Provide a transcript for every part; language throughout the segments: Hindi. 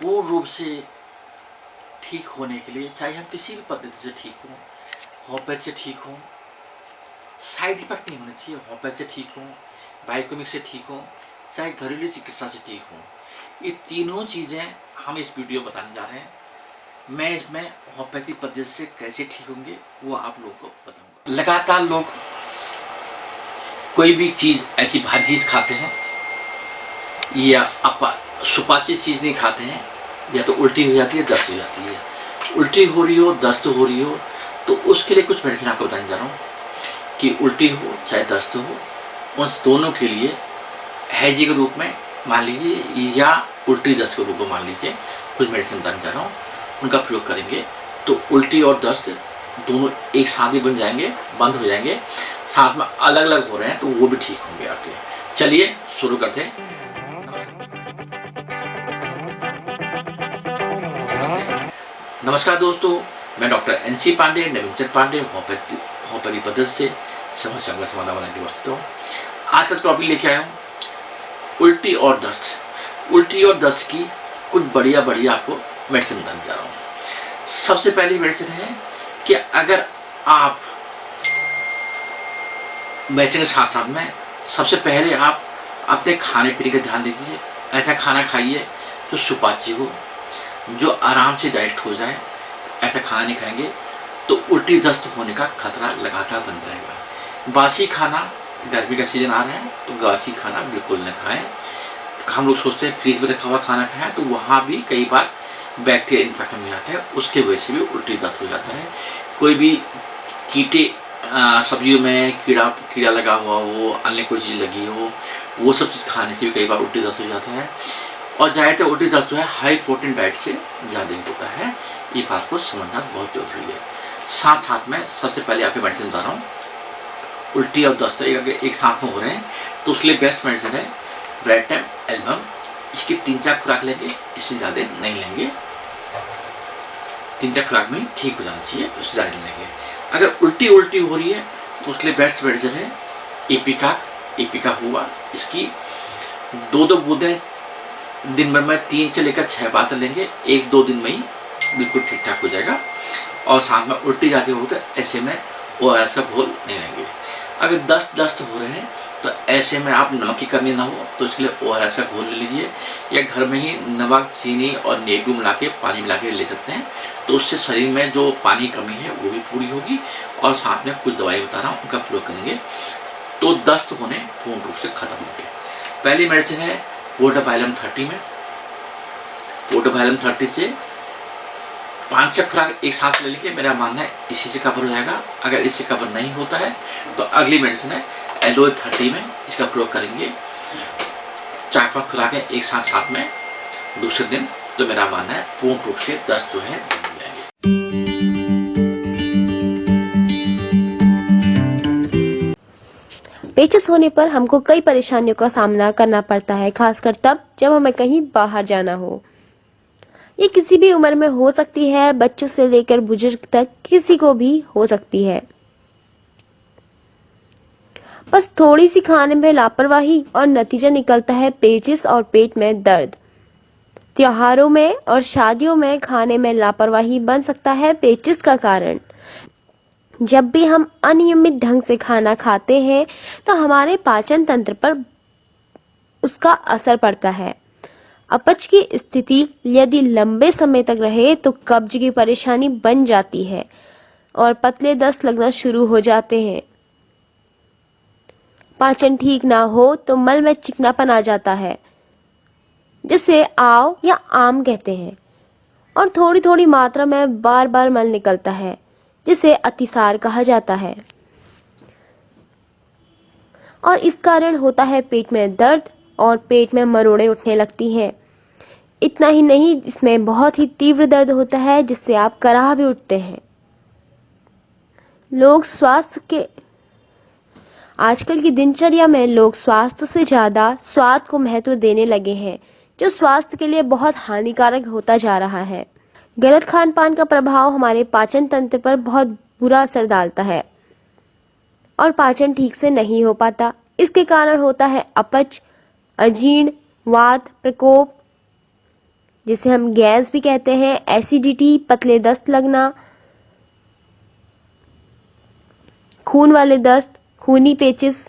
पूर्ण रूप से ठीक होने के लिए, चाहे हम किसी भी पद्धति से ठीक हों, होम्योपैथी से ठीक हों, साइड इफेक्ट नहीं होने चाहिए, होम्योपैथी से ठीक हों, बायोकेमिक से ठीक हों, चाहे घरेलू चिकित्सा से ठीक हों, ये तीनों चीज़ें हम इस वीडियो में बताने जा रहे हैं। मैं इसमें होम्योपैथी पद्धति से कैसे ठीक होंगे वो आप लोगों को बताऊंगा। लगातार लोग कोई भी चीज़ ऐसी भारी चीज़ खाते हैं या सुपाच्य चीज़ नहीं खाते हैं, या तो उल्टी हो जाती है, दस्त हो जाती है। उल्टी हो रही हो, दस्त हो रही हो, तो उसके लिए कुछ मेडिसिन आपको बताने जा रहा हूँ कि उल्टी हो चाहे दस्त हो, उन दोनों के लिए हैजी के रूप में मान लीजिए या उल्टी दस्त के रूप में मान लीजिए कुछ मेडिसिन बताने जा रहा हूँ, उनका प्रयोग करेंगे तो उल्टी और दस्त दोनों एक साथ ही बंद हो जाएंगे, साथ में अलग अलग हो रहे हैं तो वो भी ठीक होंगे आपके। चलिए शुरू करते हैं। नमस्कार दोस्तों, मैं doctor NC Pandey, Navinchand Pandey, homeopathy पद्धति से समस्या समाधान बनाने की वस्तु हूँ। आज का टॉपिक लेके आया हूँ उल्टी और दस्त। उल्टी और दस्त की कुछ बढ़िया आपको मेडिसिन बताने जा रहा हूँ। सबसे पहली मेडिसिन है कि अगर आप मेडिसिन के साथ साथ में सबसे पहले आप अपने खाने पीने का ध्यान दीजिए। ऐसा खाना खाइए जो सुपाच्य हो, जो आराम से डाइजेस्ट हो जाए। ऐसा खाना नहीं खाएंगे तो उल्टी दस्त होने का खतरा लगातार बन रहेगा। बासी खाना, गर्मी का सीजन आ रहा है तो बासी खाना बिल्कुल न खाएं। हम लोग सोचते हैं फ्रीज में रखा हुआ खाना खाएं तो वहाँ भी कई बार बैक्टीरिया इन्फेक्शन हो जाता है, उसके वजह से भी उल्टी दस्त हो जाता है। कोई भी कीटे सब्जियों में कीड़ा लगा हुआ हो, अन्य कोई चीज़ लगी हो, वो सब चीज़ खाने से भी कई बार उल्टी दस्त हो जाता है। और ज़्यादातर उल्टी दस्त जो है हाई प्रोटीन डाइट से ज़्यादा होता है। ये बात को समझना बहुत जरूरी है। साथ साथ में सबसे पहले आपके मेडिसिन बता रहा हूँ, उल्टी और दस्त एक साथ में हो रहे हैं तो उसके लिए बेस्ट मेडिसिन है ब्रेटम एल्बम। इसकी 3-4 खुराक लेंगे, इससे ज़्यादा नहीं लेंगे। 3-4 खुराक में ठीक हो जाना चाहिए, उससे ज़्यादा नहीं लेंगे। अगर उल्टी हो रही है तो उसके लिए बेस्ट मेडिसिन है एपिका हुआ। इसकी 2 बूंदें दिन भर में 3 से लेकर 6 बार लेंगे, 1-2 दिन में ही बिल्कुल ठीक ठाक हो जाएगा। और साथ में उल्टी जाती हो तो ऐसे में ORS का घोल नहीं लेंगे। अगर दस्त हो रहे हैं तो ऐसे में आप नमक की कमी ना हो तो इसके लिए ORS का घोल ले लीजिए, या घर में ही नमक, चीनी और नींबू मिला के पानी मिला के ले सकते हैं। तो उससे शरीर में जो पानी की कमी है वो भी पूरी होगी, और साथ में कुछ दवाई बता रहा हूँ उनका प्रयोग करेंगे तो दस्त होने पूर्ण रूप से खत्म होंगे। पहली मेडिसिन है पोर्टापाइलम 30 में। पोर्टापाइलम 30 से 5-6 खुराक एक साथ ले लेंगे, मेरा मानना है इसी से कवर हो जाएगा। अगर इससे कवर नहीं होता है तो अगली मेडिसिन है एलोए 30 में, इसका प्रयोग करेंगे 4-5 खुराकें एक साथ में दूसरे दिन, तो मेरा मानना है पूर्ण रूप से दस्त जो है बंद हो जाएंगे। पेचिश होने पर हमको कई परेशानियों का सामना करना पड़ता है, खासकर तब जब हमें कहीं बाहर जाना हो। ये किसी भी उम्र में हो सकती है, बच्चों से लेकर बुजुर्ग तक किसी को भी हो सकती है। बस थोड़ी सी खाने में लापरवाही और नतीजा निकलता है पेचिश और पेट में दर्द। त्योहारों में और शादियों में खाने में लापरवाही बन सकता है पेचिश का कारण। जब भी हम अनियमित ढंग से खाना खाते हैं तो हमारे पाचन तंत्र पर उसका असर पड़ता है। अपच की स्थिति यदि लंबे समय तक रहे तो कब्ज की परेशानी बन जाती है और पतले दस्त लगना शुरू हो जाते हैं। पाचन ठीक ना हो तो मल में चिकनापन आ जाता है, जिसे आव या आम कहते हैं, और थोड़ी थोड़ी मात्रा में बार बार मल निकलता है, जिसे अतिसार कहा जाता है। और इस कारण होता है पेट में दर्द और पेट में मरोड़े उठने लगती हैं। इतना ही नहीं, इसमें बहुत ही तीव्र दर्द होता है जिससे आप कराह भी उठते हैं। आजकल की दिनचर्या में लोग स्वास्थ्य से ज्यादा स्वाद को महत्व देने लगे हैं, जो स्वास्थ्य के लिए बहुत हानिकारक होता जा रहा है। गलत खान पान का प्रभाव हमारे पाचन तंत्र पर बहुत बुरा असर डालता है और पाचन ठीक से नहीं हो पाता। इसके कारण होता है अपच, अजीर्ण, वात, प्रकोप, जिसे हम गैस भी कहते हैं, एसिडिटी, पतले दस्त लगना, खून वाले दस्त, खूनी पेचिश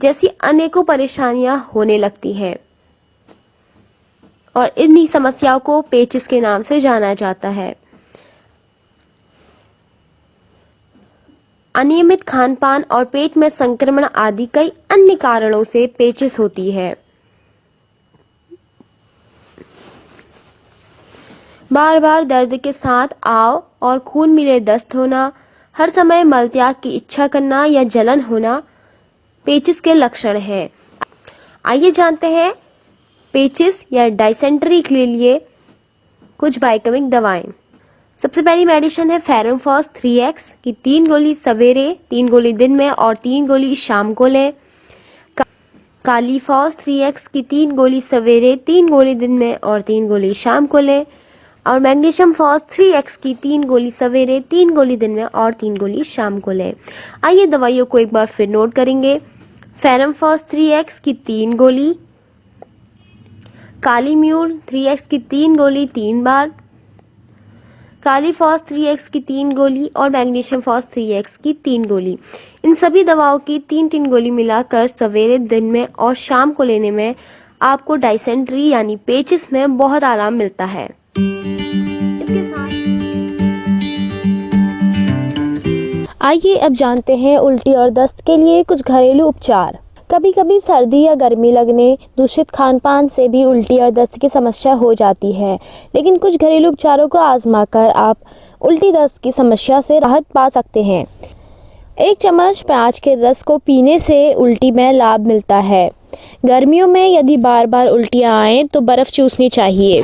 जैसी अनेकों परेशानियां होने लगती हैं और इन्हीं समस्याओं को पेचिश के नाम से जाना जाता है। अनियमित खानपान और पेट में संक्रमण आदि कई अन्य कारणों से पेचिश होती है। बार बार दर्द के साथ आव और खून मिले दस्त होना, हर समय मलत्याग की इच्छा करना या जलन होना पेचिश के लक्षण हैं। आइए जानते हैं पेचिश या डायसेंट्री के लिए कुछ बायोकेमिक दवाएं। सबसे पहली मेडिसिन है फेरमफॉस 3x की 3 गोली सवेरे, 3 गोली दिन में और 3 गोली शाम को लें। कालीफॉस 3x की 3 गोली सवेरे, 3 गोली दिन में और 3 गोली शाम को लें। और मैग्नीशियम फॉस 3x की 3 गोली सवेरे, 3 गोली दिन में और 3 गोली शाम को लें। आइए दवाइयों को एक बार फिर नोट करेंगे। फेरमफॉस 3x की 3 गोली, कालीम्यूर 3x की 3 गोली 3 बार, कालीफॉस 3x की 3 गोली और मैग्नीशियम फॉस 3x की 3 गोली। इन सभी दवाओं की 3-3 गोली मिलाकर सवेरे, दिन में और शाम को लेने में आपको डायसेंट्री यानी पेचिश में बहुत आराम मिलता है। इसके साथ आइए अब जानते हैं उल्टी और दस्त के लिए कुछ घरेलू उपचार। कभी कभी सर्दी या गर्मी लगने, दूषित खानपान से भी उल्टी और दस्त की समस्या हो जाती है, लेकिन कुछ घरेलू उपचारों को आजमाकर आप उल्टी दस्त की समस्या से राहत पा सकते हैं। 1 चम्मच प्याज के रस को पीने से उल्टी में लाभ मिलता है। गर्मियों में यदि बार बार उल्टियाँ आएँ तो बर्फ़ चूसनी चाहिए।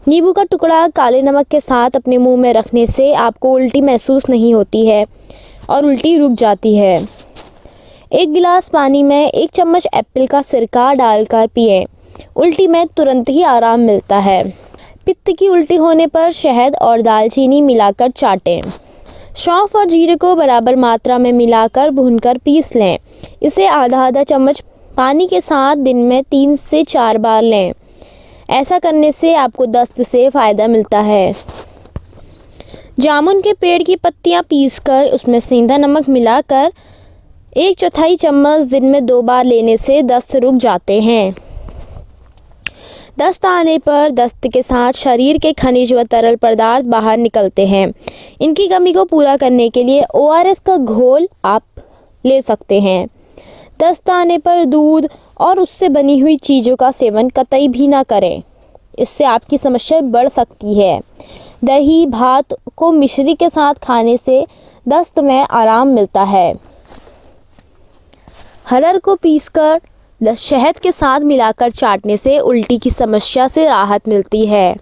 नींबू का टुकड़ा काले नमक के साथ अपने मुंह में रखने से आपको उल्टी महसूस नहीं होती है और उल्टी रुक जाती है। 1 गिलास पानी में 1 चम्मच एप्पल का सिरका डालकर पिएं। उल्टी में तुरंत ही आराम मिलता है। पित्त की उल्टी होने पर शहद और दालचीनी मिलाकर चाटें। सौंफ और जीरे को बराबर मात्रा में मिलाकर भूनकर पीस लें। इसे आधा चम्मच पानी के साथ दिन में 3 से 4 बार लें। ऐसा करने से आपको दस्त से फ़ायदा मिलता है। जामुन के पेड़ की पत्तियां पीसकर उसमें सेंधा नमक मिलाकर 1/4 चम्मच दिन में 2 बार लेने से दस्त रुक जाते हैं। दस्त आने पर दस्त के साथ शरीर के खनिज व तरल पदार्थ बाहर निकलते हैं। इनकी कमी को पूरा करने के लिए ORS का घोल आप ले सकते हैं। दस्त आने पर दूध और उससे बनी हुई चीज़ों का सेवन कतई भी ना करें, इससे आपकी समस्या बढ़ सकती है। दही भात को मिश्री के साथ खाने से दस्त में आराम मिलता है। हरड़ को पीसकर शहद के साथ मिलाकर चाटने से उल्टी की समस्या से राहत मिलती है।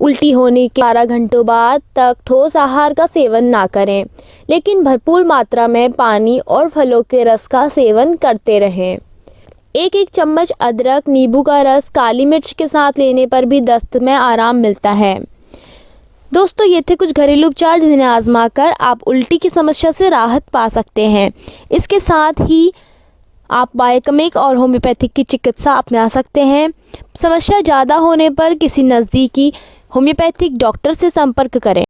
उल्टी होने के 12 घंटों बाद तक ठोस आहार का सेवन ना करें, लेकिन भरपूर मात्रा में पानी और फलों के रस का सेवन करते रहें। 1 चम्मच अदरक, नींबू का रस, काली मिर्च के साथ लेने पर भी दस्त में आराम मिलता है। दोस्तों, ये थे कुछ घरेलू उपचार जिन्हें आजमाकर आप उल्टी की समस्या से राहत पा सकते हैं। इसके साथ ही आप बायोकेमिक और होम्योपैथिक की चिकित्सा अपना सकते हैं। समस्या ज़्यादा होने पर किसी नज़दीकी होम्योपैथिक डॉक्टर से संपर्क करें।